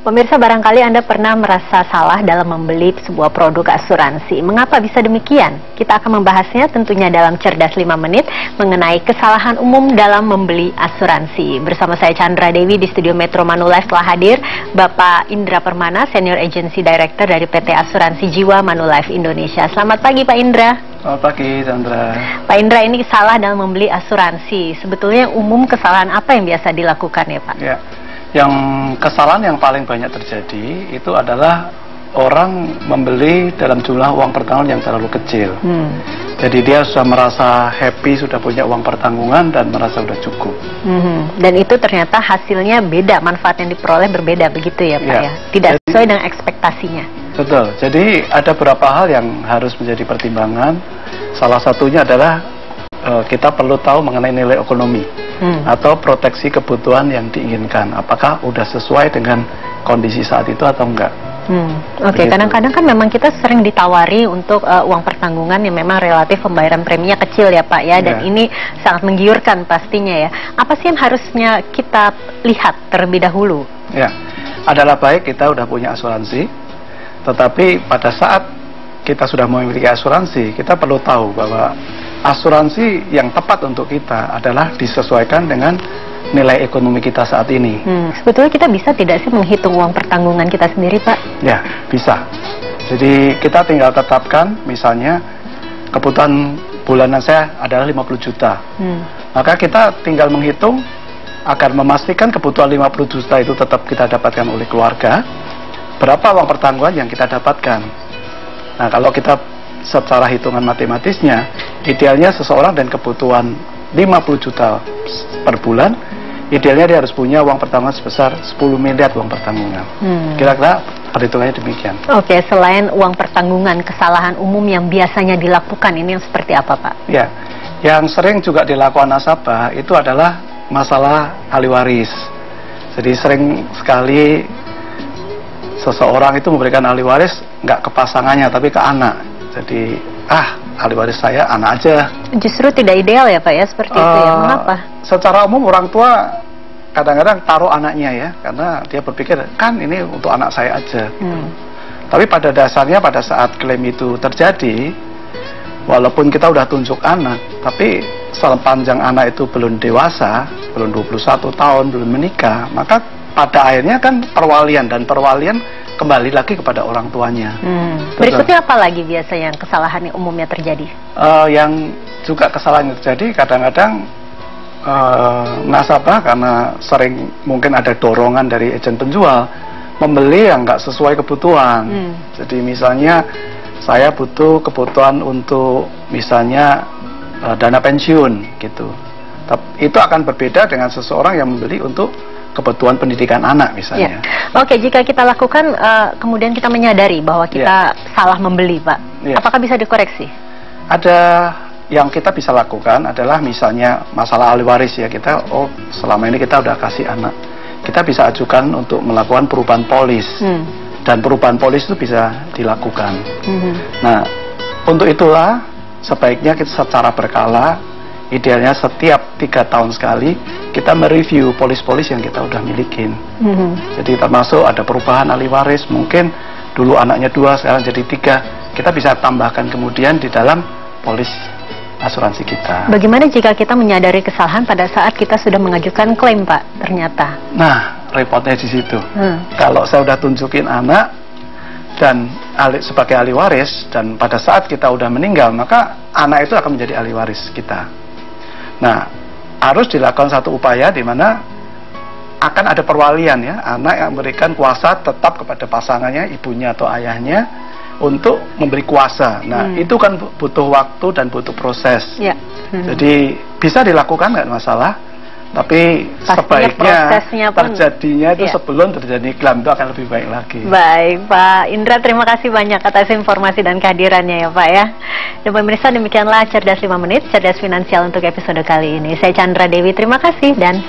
Pemirsa, barangkali Anda pernah merasa salah dalam membeli sebuah produk asuransi. Mengapa bisa demikian? Kita akan membahasnya tentunya dalam Cerdas 5 Menit mengenai kesalahan umum dalam membeli asuransi. Bersama saya Chandra Dewi di studio Metro Manulife telah hadir Bapak Indra Permana, Senior Agency Director dari PT Asuransi Jiwa Manulife Indonesia. Selamat pagi Pak Indra. Selamat pagi Chandra. Pak Indra, ini salah dalam membeli asuransi. Sebetulnya umum kesalahan apa yang biasa dilakukan ya Pak? Ya. Yang kesalahan yang paling banyak terjadi itu adalah orang membeli dalam jumlah uang pertanggungan yang terlalu kecil. Jadi dia sudah merasa happy, sudah punya uang pertanggungan dan merasa sudah cukup. Dan itu ternyata hasilnya beda, manfaat yang diperoleh berbeda begitu ya Pak ya? Tidak sesuai dengan ekspektasinya. Betul, jadi ada beberapa hal yang harus menjadi pertimbangan. Salah satunya adalah kita perlu tahu mengenai nilai ekonomi atau proteksi kebutuhan yang diinginkan. Apakah sudah sesuai dengan kondisi saat itu atau enggak? Oke, kadang-kadang kan memang kita sering ditawari untuk uang pertanggungan yang memang relatif pembayaran preminya kecil ya Pak ya, dan ini sangat menggiurkan pastinya ya. Apa sih yang harusnya kita lihat terlebih dahulu? Ya, adalah baik kita udah punya asuransi, tetapi pada saat kita sudah memiliki asuransi, kita perlu tahu bahwa asuransi yang tepat untuk kita adalah disesuaikan dengan nilai ekonomi kita saat ini. Sebetulnya kita bisa tidak sih menghitung uang pertanggungan kita sendiri Pak? Ya, bisa. Jadi kita tinggal tetapkan misalnya kebutuhan bulanan saya adalah 50 juta. Maka kita tinggal menghitung agar memastikan kebutuhan 50 juta itu tetap kita dapatkan oleh keluarga. Berapa uang pertanggungan yang kita dapatkan? Nah, kalau kita secara hitungan matematisnya, idealnya seseorang dan kebutuhan 50 juta per bulan, idealnya dia harus punya uang pertanggungan sebesar 10 miliar uang pertanggungan. Kira-kira perhitungannya demikian. Oke, selain uang pertanggungan, kesalahan umum yang biasanya dilakukan ini yang seperti apa Pak? Ya, yang sering juga dilakukan nasabah itu adalah masalah ahli waris. Jadi sering sekali seseorang itu memberikan ahli waris nggak ke pasangannya tapi ke anak. Jadi ahli waris saya anak aja. Justru tidak ideal ya Pak ya seperti itu ya. Mengapa? Secara umum orang tua kadang-kadang taruh anaknya ya, karena dia berpikir kan ini untuk anak saya aja. Tapi pada dasarnya pada saat klaim itu terjadi, walaupun kita udah tunjuk anak, tapi sepanjang anak itu belum dewasa, belum 21 tahun, belum menikah, maka pada akhirnya kan perwalian, dan perwalian kembali lagi kepada orang tuanya. Berikutnya apa lagi biasa yang kesalahan yang umumnya terjadi? Yang juga kesalahan yang terjadi kadang-kadang nasabah karena sering mungkin ada dorongan dari agen penjual membeli yang nggak sesuai kebutuhan. Jadi misalnya saya butuh kebutuhan untuk misalnya dana pensiun gitu. Itu akan berbeda dengan seseorang yang membeli untuk kebutuhan pendidikan anak misalnya. Oke, jika kita lakukan kemudian kita menyadari bahwa kita salah membeli Pak, apakah bisa dikoreksi? Ada yang kita bisa lakukan adalah misalnya masalah ahli waris ya, kita selama ini kita udah kasih anak, kita bisa ajukan untuk melakukan perubahan polis, dan perubahan polis itu bisa dilakukan. Nah, untuk itulah sebaiknya kita secara berkala, idealnya setiap 3 tahun sekali kita mereview polis-polis yang kita udah milikin. Jadi termasuk ada perubahan ahli waris, mungkin dulu anaknya 2, sekarang jadi 3. Kita bisa tambahkan kemudian di dalam polis asuransi kita. Bagaimana jika kita menyadari kesalahan pada saat kita sudah mengajukan klaim Pak, ternyata? Nah, repotnya di situ. Kalau saya udah tunjukin anak dan sebagai ahli waris, dan pada saat kita udah meninggal, maka anak itu akan menjadi ahli waris kita. Nah, harus dilakukan satu upaya di mana akan ada perwalian ya, anak yang memberikan kuasa tetap kepada pasangannya, ibunya atau ayahnya untuk memberi kuasa. Nah, itu kan butuh waktu dan butuh proses. Jadi bisa dilakukan nggak masalah, tapi sebaiknya terjadinya itu sebelum terjadi klaim, itu akan lebih baik lagi. Baik Pak Indra, terima kasih banyak atas informasi dan kehadirannya ya Pak ya. Dan pemirsa, demikianlah Cerdas 5 Menit, Cerdas Finansial untuk episode kali ini. Saya Chandra Dewi, terima kasih dan